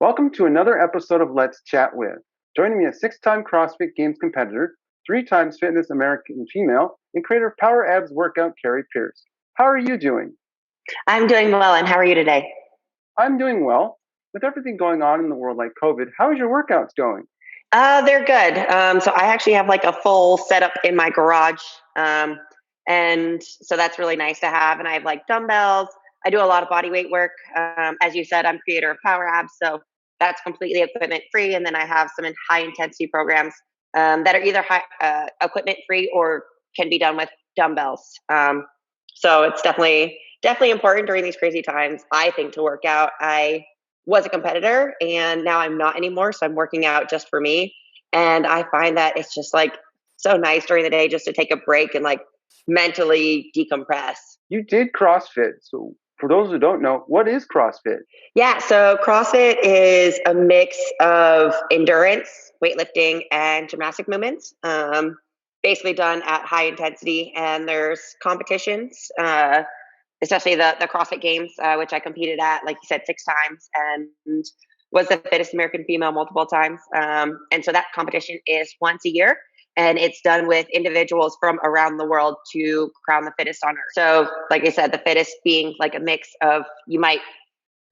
Welcome to another episode of Let's Chat With. Joining me a six-time CrossFit Games competitor, three times Fitness American female, and creator of PowerAbs workout, Kari Pearce. How are you doing? I'm doing well, and how are you today? I'm doing well. With everything going on in the world like COVID, how is your workouts going? They're good. So I actually have like a full setup in my garage, and so that's really nice to have. And I have like dumbbells. I do a lot of body weight work. As you said, I'm creator of PowerAbs, so that's completely equipment free. And then I have some high intensity programs that are either equipment free or can be done with dumbbells. So it's definitely important during these crazy times, I think, to work out. I was a competitor and now I'm not anymore. So I'm working out just for me. And I find that it's just like so nice during the day just to take a break and like mentally decompress. You did CrossFit, so for those who don't know, what is CrossFit? Yeah, so CrossFit is a mix of endurance, weightlifting, and gymnastic movements, basically done at high intensity. And there's competitions, especially the CrossFit Games, which I competed at, like you said, 6 times and was the fittest American female multiple times. And so that competition is once a year. And it's done with individuals from around the world to crown the fittest on earth. So, like I said, the fittest being like a mix of you might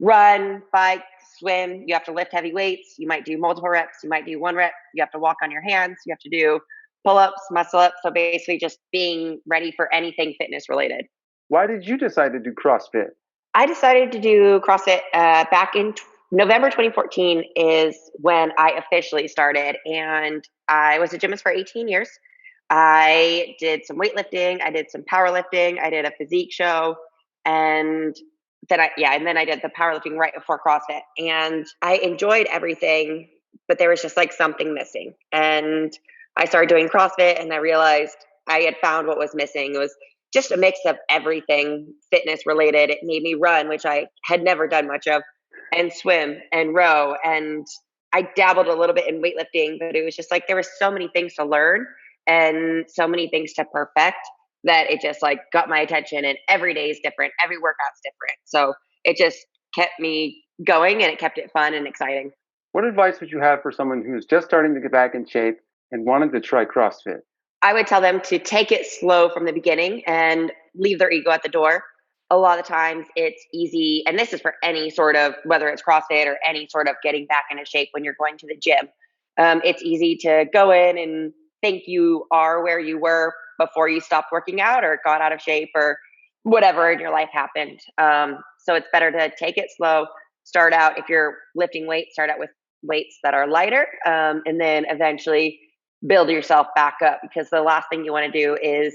run, bike, swim, you have to lift heavy weights, you might do multiple reps, you might do 1 rep, you have to walk on your hands, you have to do pull ups, muscle ups. So basically, just being ready for anything fitness related. Why did you decide to do CrossFit? I decided to do CrossFit back in November 2014 is when I officially started, and I was a gymnast for 18 years. I did some weightlifting, I did some powerlifting, I did a physique show, and then I did the powerlifting right before CrossFit, and I enjoyed everything, but there was just like something missing, and I started doing CrossFit, and I realized I had found what was missing. It was just a mix of everything fitness related. It made me run, which I had never done much of, and swim and row. And I dabbled a little bit in weightlifting, but it was just like there were so many things to learn and so many things to perfect that it just like got my attention. And every day is different, every workout's different. So it just kept me going and it kept it fun and exciting. What advice would you have for someone who's just starting to get back in shape and wanted to try CrossFit? I would tell them to take it slow from the beginning and leave their ego at the door. A lot of times it's easy, and this is for any sort of, whether it's CrossFit or any sort of getting back into shape when you're going to the gym. It's easy to go in and think you are where you were before you stopped working out or got out of shape or whatever in your life happened. So it's better to take it slow. Start out, if you're lifting weights, start out with weights that are lighter, and then eventually build yourself back up, because the last thing you want to do is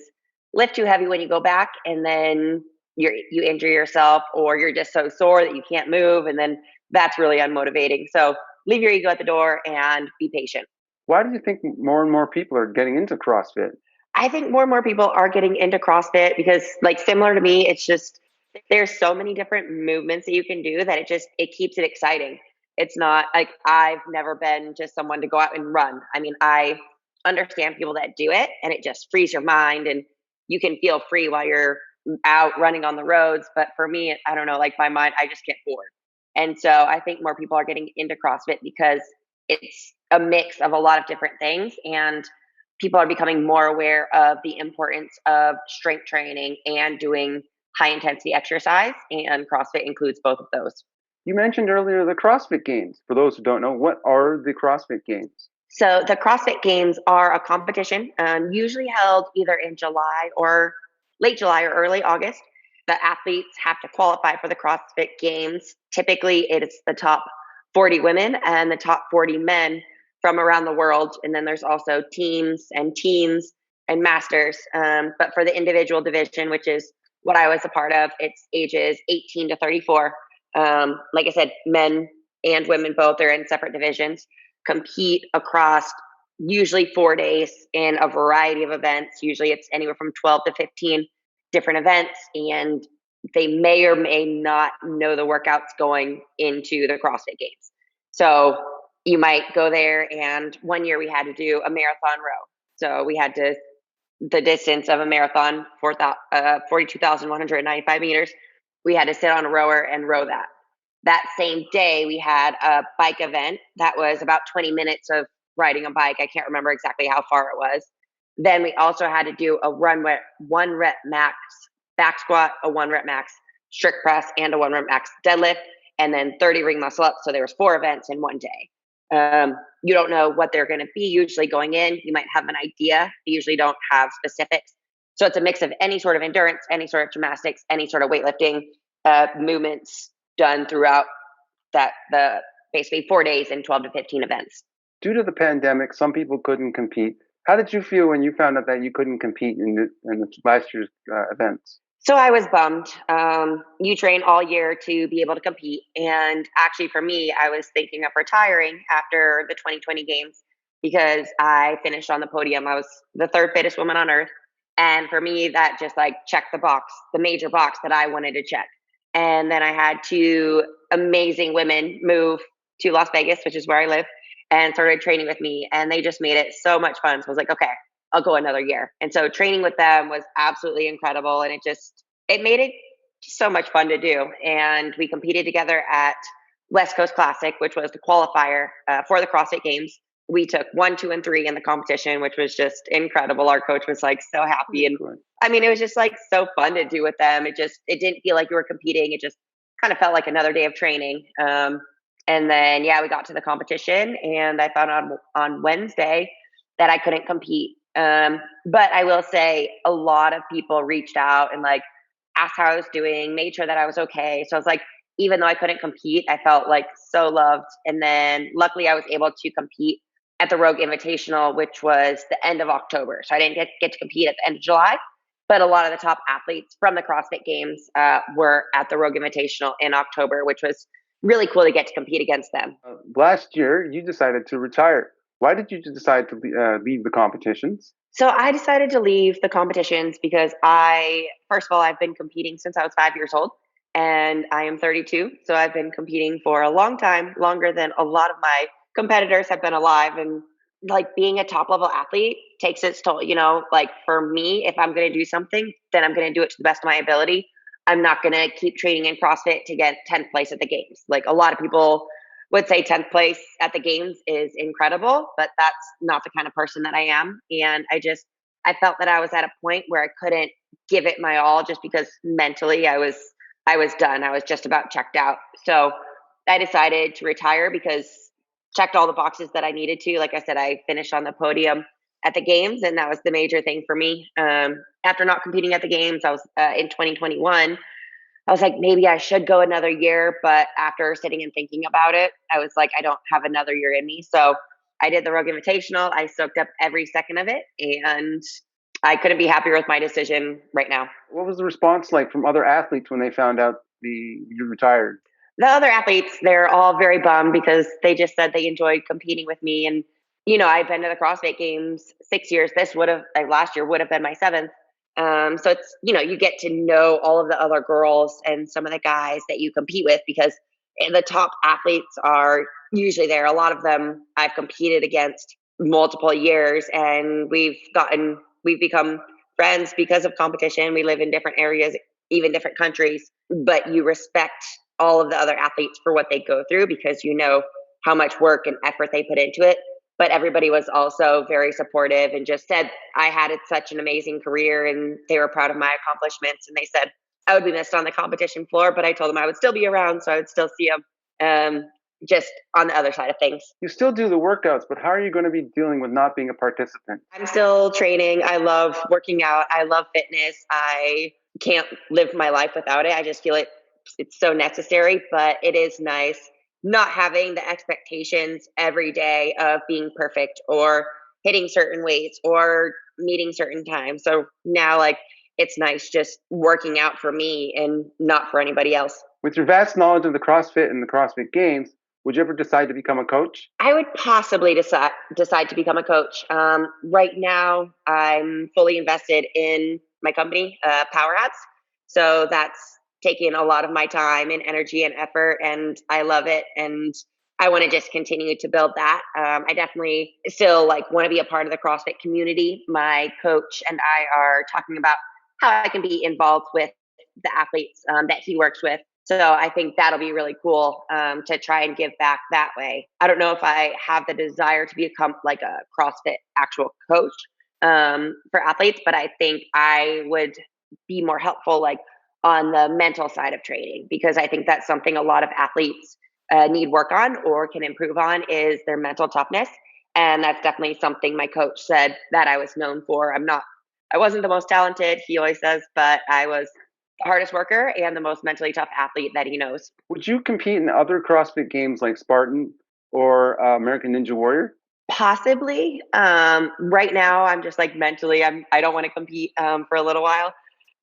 lift too heavy when you go back and then you injure yourself, or you're just so sore that you can't move, and then that's really unmotivating. So leave your ego at the door and be patient. Why do you think more and more people are getting into CrossFit? I think more and more people are getting into CrossFit because, like, similar to me, it's just there's so many different movements that you can do that it keeps it exciting. It's not like I've never been just someone to go out and run. I mean, I understand people that do it, and it just frees your mind and you can feel free while you're out running on the roads. But for me, I don't know, like my mind, I just get bored. And so I think more people are getting into CrossFit because it's a mix of a lot of different things, and people are becoming more aware of the importance of strength training and doing high intensity exercise. And CrossFit includes both of those. You mentioned earlier the CrossFit Games. For those who don't know, what are the CrossFit Games? So the CrossFit Games are a competition, usually held either in July or late July or early August. The athletes have to qualify for the CrossFit Games. Typically, it's the top 40 women and the top 40 men from around the world. And then there's also teams and teams and masters. But for the individual division, which is what I was a part of, it's ages 18 to 34. Like I said, men and women both are in separate divisions, compete across usually 4 days in a variety of events. Usually it's anywhere from 12 to 15 different events, and they may or may not know the workouts going into the CrossFit Games. So you might go there, and one year we had to do a marathon row. So we had to, the distance of a marathon, 42,195 meters. We had to sit on a rower and row that. That same day, we had a bike event that was about 20 minutes of riding a bike. I can't remember exactly how far it was. Then we also had to do a one rep max back squat, a one rep max strict press, and a one rep max deadlift, and then 30 ring muscle ups. So there was 4 events in one day. You don't know what they're going to be usually going in. You might have an idea. You usually don't have specifics. So it's a mix of any sort of endurance, any sort of gymnastics, any sort of weightlifting movements done throughout the basically 4 days and 12 to 15 events. Due to the pandemic, some people couldn't compete. How did you feel when you found out that you couldn't compete in the last year's events? So I was bummed. You train all year to be able to compete. And actually, for me, I was thinking of retiring after the 2020 games because I finished on the podium. I was the third fittest woman on earth. And for me, that just like checked the box, the major box that I wanted to check. And then I had two amazing women move to Las Vegas, which is where I live, and started training with me. And they just made it so much fun. So I was like, okay, I'll go another year. And so training with them was absolutely incredible. And it made it so much fun to do. And we competed together at West Coast Classic, which was the qualifier for the CrossFit Games. We took 1, 2, and 3 in the competition, which was just incredible. Our coach was like so happy. And I mean, it was just like so fun to do with them. It didn't feel like you were competing. It just kind of felt like another day of training. And then, yeah, we got to the competition and I found out on Wednesday that I couldn't compete. But I will say a lot of people reached out and like asked how I was doing, made sure that I was okay. So I was like, even though I couldn't compete, I felt like so loved. And then luckily I was able to compete at the Rogue Invitational, which was the end of October. So I didn't get to compete at the end of July, but a lot of the top athletes from the CrossFit Games were at the Rogue Invitational in October, which was really cool to get to compete against them. Last year, you decided to retire. Why did you decide to leave the competitions? So I decided to leave the competitions because first of all, I've been competing since I was 5 years old and I am 32. So I've been competing for a long time, longer than a lot of my competitors have been alive. And like being a top level athlete takes its toll, like for me, if I'm going to do something, then I'm going to do it to the best of my ability. I'm not going to keep training in CrossFit to get 10th place at the games. Like a lot of people would say 10th place at the games is incredible, but that's not the kind of person that I am. And I felt that I was at a point where I couldn't give it my all just because mentally I was done. I was just about checked out. So I decided to retire because checked all the boxes that I needed to. Like I said, I finished on the podium at the games and that was the major thing for me. After not competing at the games, I was in 2021. I was like, maybe I should go another year. But after sitting and thinking about it, I was like, I don't have another year in me. So I did the Rogue Invitational. I soaked up every second of it. And I couldn't be happier with my decision right now. What was the response like from other athletes when they found out you retired? The other athletes, they're all very bummed because they just said they enjoyed competing with me. And, I've been to the CrossFit Games 6 years. Last year would have been my 7th. So it's, you get to know all of the other girls and some of the guys that you compete with because the top athletes are usually there. A lot of them I've competed against multiple years and we've become friends because of competition. We live in different areas, even different countries, but you respect all of the other athletes for what they go through because you know how much work and effort they put into it. But everybody was also very supportive and just said I had such an amazing career and they were proud of my accomplishments. And they said I would be missed on the competition floor, but I told them I would still be around. So I would still see them just on the other side of things. You still do the workouts, but how are you going to be dealing with not being a participant? I'm still training. I love working out. I love fitness. I can't live my life without it. I just feel it's so necessary, but it is nice not having the expectations every day of being perfect or hitting certain weights or meeting certain times. So now it's nice just working out for me and not for anybody else. With your vast knowledge of the CrossFit and the CrossFit Games, would you ever decide to become a coach? I would possibly decide to become a coach. Right now, I'm fully invested in my company, PowerAbs. So that's taking a lot of my time and energy and effort, and I love it. And I want to just continue to build that. I definitely still want to be a part of the CrossFit community. My coach and I are talking about how I can be involved with the athletes that he works with So I think that'll be really cool to try and give back that way. I don't know if I have the desire to become like a CrossFit actual coach for athletes, but I think I would be more helpful like on the mental side of training because I think that's something a lot of athletes need work on or can improve on is their mental toughness. And that's definitely something my coach said that I was known for. I wasn't the most talented, he always says, but I was the hardest worker and the most mentally tough athlete that he knows. Would you compete in other CrossFit games like Spartan or American Ninja Warrior? Possibly. Right now, I'm just like mentally, I don't want to compete for a little while,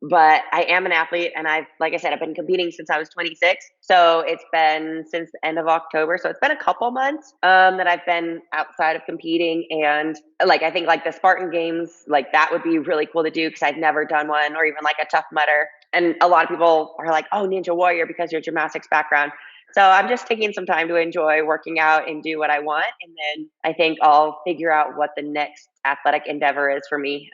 but I am an athlete, and like I said, I've been competing since I was 26. So it's been since the end of October. So it's been a couple months that I've been outside of competing, and like I think like the Spartan Games, like that would be really cool to do because I've never done one, or even like a Tough Mudder. And a lot of people are like, "Oh, Ninja Warrior," because your gymnastics background. So I'm just taking some time to enjoy working out and do what I want. And then I think I'll figure out what the next athletic endeavor is for me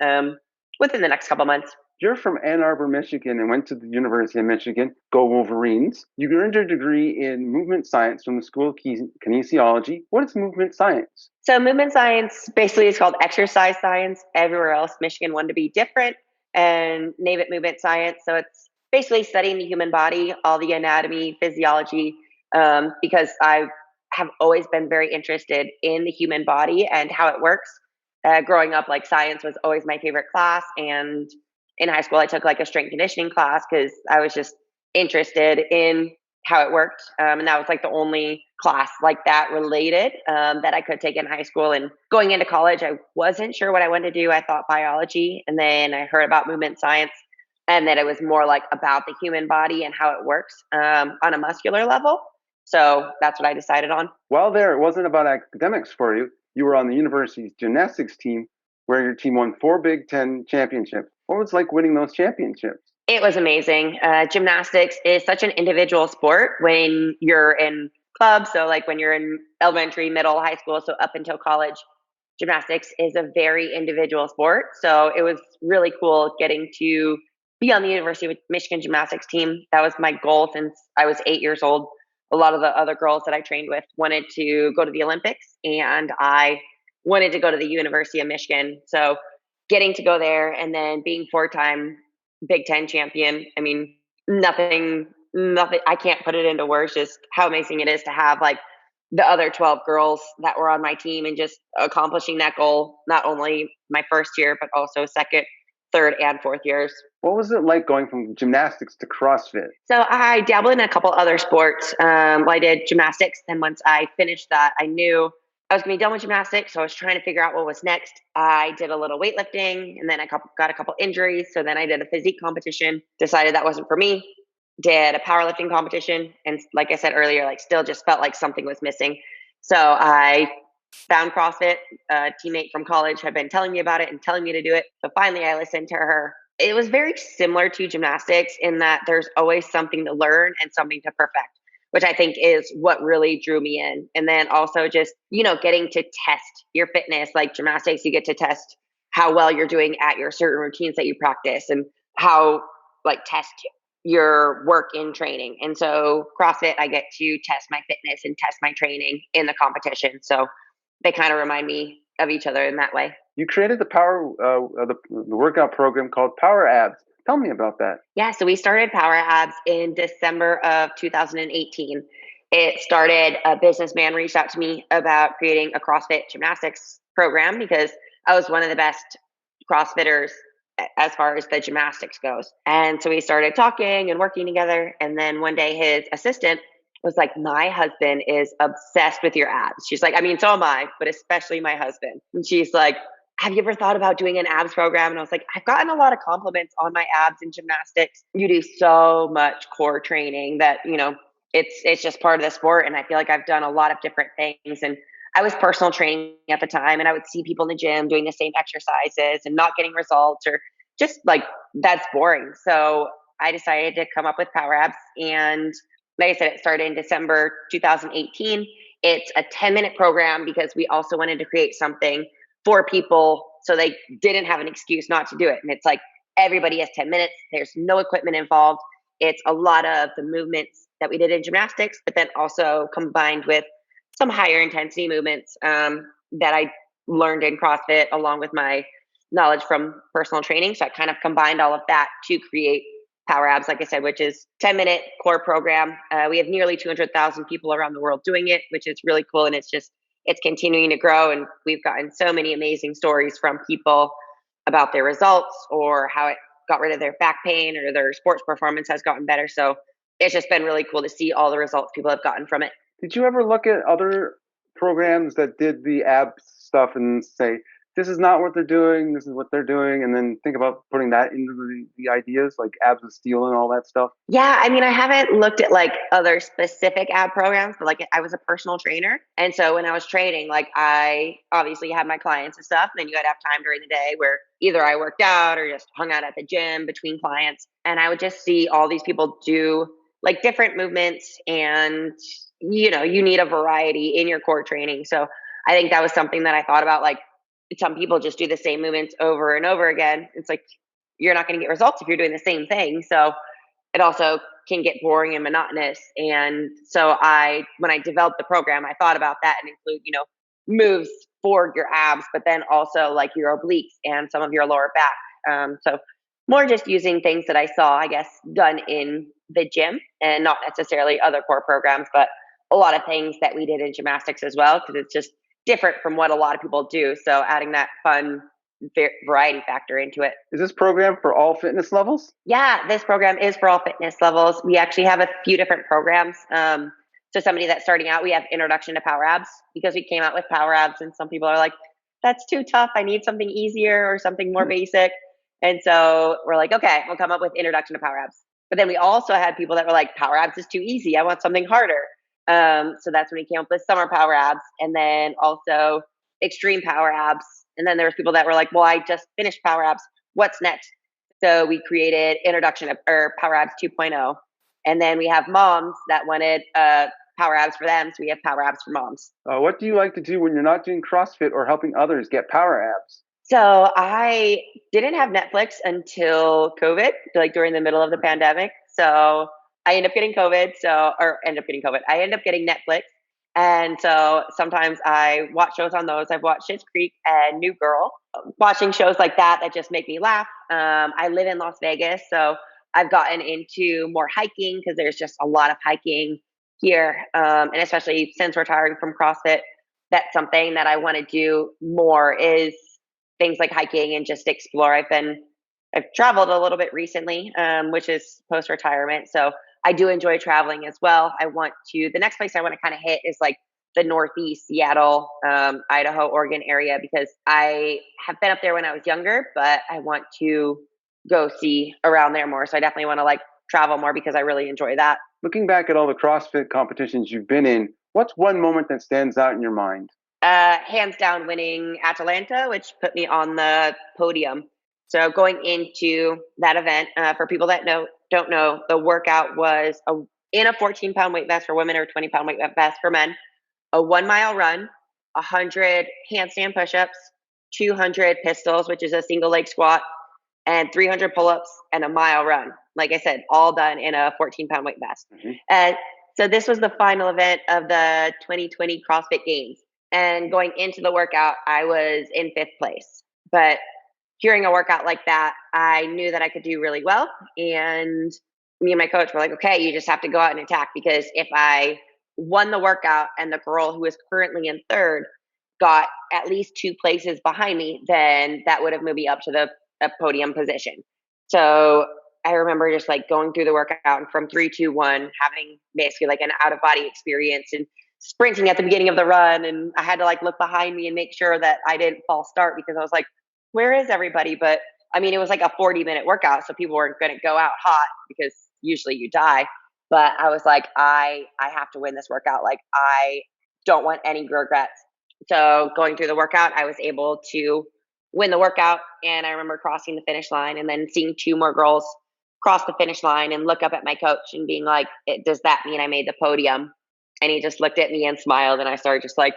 within the next couple months. You're from Ann Arbor, Michigan, and went to the University of Michigan. Go Wolverines. You earned your degree in movement science from the School of Kinesiology. What is movement science? So movement science basically is called exercise science. Everywhere else, Michigan wanted to be different and name it movement science. So it's basically studying the human body, all the anatomy, physiology, because I have always been very interested in the human body and how it works. Growing up, like science was always my favorite class. And in high school, I took like a strength conditioning class because I was just interested in how it worked. And that was like the only class like that related that I could take in high school. And going into college, I wasn't sure what I wanted to do. I thought biology. And then I heard about movement science and that it was more like about the human body and how it works on a muscular level. So that's what I decided on. While there, it wasn't about academics for you. You were on the university's gymnastics team, where your team won 4 Big Ten championships. What was it like winning those championships? It was amazing. Gymnastics is such an individual sport when you're in clubs. So, like when you're in elementary, middle, high school, so up until college, gymnastics is a very individual sport. So, it was really cool getting to be on the University of Michigan gymnastics team. That was my goal since I was 8 years old. A lot of the other girls that I trained with wanted to go to the Olympics, and I wanted to go to the University of Michigan. So, getting to go there and then being 4-time Big Ten champion. I mean, nothing. I can't put it into words. Just how amazing it is to have like the other 12 girls that were on my team and just accomplishing that goal. Not only my first year, but also second, third, and fourth years. What was it like going from gymnastics to CrossFit? So I dabbled in a couple other sports. I did gymnastics. Then once I finished that, I knew I was going to be done with gymnastics. So I was trying to figure out what was next. I did a little weightlifting and then I got a couple injuries. So then I did a physique competition, decided that wasn't for me, did a powerlifting competition. And like I said earlier, like still just felt like something was missing. So I found CrossFit. A teammate from college had been telling me about it and telling me to do it. So finally I listened to her. It was very similar to gymnastics in that there's always something to learn and something to perfect, which I think is what really drew me in. And then also just, getting to test your fitness, like gymnastics, you get to test how well you're doing at your certain routines that you practice and how like test your work in training. And so CrossFit, I get to test my fitness and test my training in the competition. So they kind of remind me of each other in that way. You created the workout program called PowerAbs. Tell me about that. Yeah, so we started PowerAbs in December of 2018. It started, a businessman reached out to me about creating a CrossFit gymnastics program because I was one of the best CrossFitters as far as the gymnastics goes. And so we started talking and working together. And then one day his assistant was like, my husband is obsessed with your abs. She's like, I mean, so am I, but especially my husband. And she's like, have you ever thought about doing an abs program? And I was like, I've gotten a lot of compliments on my abs in gymnastics. You do so much core training that, it's just part of the sport. And I feel like I've done a lot of different things. And I was personal training at the time, and I would see people in the gym doing the same exercises and not getting results, or just like, that's boring. So I decided to come up with PowerApps. And like I said, it started in December 2018. It's a 10-minute program because we also wanted to create something for people so they didn't have an excuse not to do it. And it's like everybody has 10 minutes. There's no equipment involved. it's a lot of the movements that we did in gymnastics, but then also combined with some higher intensity movements that I learned in CrossFit along with my knowledge from personal training. So I kind of combined all of that to create PowerAbs, like I said, which is 10-minute core program. We have nearly 200,000 people around the world doing it, which is really cool. And it's continuing to grow. And we've gotten so many amazing stories from people about their results or how it got rid of their back pain or their sports performance has gotten better. So it's just been really cool to see all the results people have gotten from it. Did you ever look at other programs that did the abs stuff and say, this is not what they're doing, this is what they're doing, and then think about putting that into the ideas like abs of steel and all that stuff? Yeah, I mean, I haven't looked at like other specific ab programs, but like I was a personal trainer. And so when I was training, like I obviously had my clients and stuff. And then you had to have time during the day where either I worked out or just hung out at the gym between clients. And I would just see all these people do like different movements and you need a variety in your core training. So I think that was something that I thought about. Like some people just do the same movements over and over again. It's like you're not going to get results if you're doing the same thing. So it also can get boring and monotonous. And so when I developed the program, I thought about that and include, moves for your abs, but then also like your obliques and some of your lower back. So more just using things that I saw, I guess, done in the gym and not necessarily other core programs, but a lot of things that we did in gymnastics as well, because it's just different from what a lot of people do. So adding that fun variety factor into it. Is this program for all fitness levels? Yeah, this program is for all fitness levels. We actually have a few different programs. So somebody that's starting out, we have Introduction to PowerAbs because we came out with PowerAbs and some people are like, that's too tough. I need something easier or something more basic. And so we're like, okay, we'll come up with Introduction to PowerAbs. But then we also had people that were like, PowerAbs is too easy. I want something harder. So that's when we came up with Summer PowerAbs and then also Extreme PowerAbs. And then there was people that were like, well, I just finished PowerAbs. What's next? So we created Introduction to PowerAbs 2.0. And then we have moms that wanted PowerAbs for them. So we have PowerAbs for moms. What do you like to do when you're not doing CrossFit or helping others get PowerAbs? So I didn't have Netflix until COVID, like during the middle of the pandemic. So I ended up getting COVID. I ended up getting Netflix. And so sometimes I watch shows on those. I've watched Schitt's Creek and New Girl. Watching shows like that just make me laugh. I live in Las Vegas, so I've gotten into more hiking because there's just a lot of hiking here. And especially since retiring from CrossFit, that's something that I want to do more is things like hiking and just explore. I've traveled a little bit recently, which is post-retirement. So I do enjoy traveling as well. The next place I want to kind of hit is like the Northeast, Seattle, Idaho, Oregon area, because I have been up there when I was younger, but I want to go see around there more. So I definitely want to like travel more because I really enjoy that. Looking back at all the CrossFit competitions you've been in, what's one moment that stands out in your mind? Hands down winning Atlanta, which put me on the podium. So going into that event, for people that don't know, the workout was in a 14-pound weight vest for women or 20-pound weight vest for men, a 1 mile run, 100 handstand push-ups, 200 pistols, which is a single leg squat, and 300 pull-ups and a mile run. Like I said, all done in a 14-pound weight vest. Mm-hmm. And so this was the final event of the 2020 CrossFit Games. And going into the workout, I was in 5th place. But hearing a workout like that, I knew that I could do really well. And me and my coach were like, okay, you just have to go out and attack, because if I won the workout and the girl who is currently in 3rd got at least 2 places behind me, then that would have moved me up to a podium position. So I remember just like going through the workout and from 3, 2, 1, having basically like an out of body experience and sprinting at the beginning of the run. And I had to like look behind me and make sure that I didn't false start, because I was like, where is everybody? But I mean, it was like a 40-minute workout, so people weren't going to go out hot because usually you die. But I was like, I have to win this workout. Like, I don't want any regrets. So going through the workout, I was able to win the workout. And I remember crossing the finish line and then seeing 2 more girls cross the finish line and look up at my coach and being like, does that mean I made the podium? And he just looked at me and smiled. And I started just like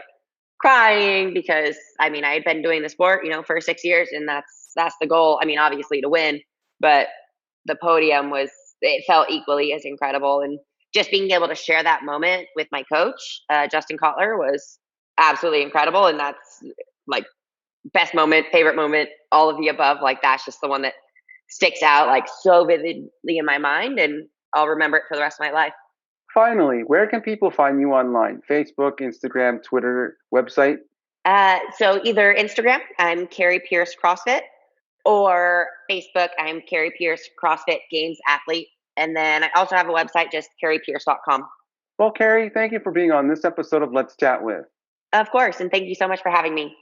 crying, because I mean, I had been doing the sport, for 6 years, and that's the goal. I mean, obviously to win, but the podium was it felt equally as incredible. And just being able to share that moment with my coach, Justin Kotler, was absolutely incredible. And that's like best moment, favorite moment, all of the above. Like that's just the one that sticks out like so vividly in my mind, and I'll remember it for the rest of my life. Finally, where can people find you online? Facebook, Instagram, Twitter, website? So either Instagram, I'm Kari Pearce CrossFit, or Facebook, I'm Kari Pearce CrossFit Games athlete. And then I also have a website, just karipearce.com. Well, Kari, thank you for being on this episode of Let's Chat With. Of course. And thank you so much for having me.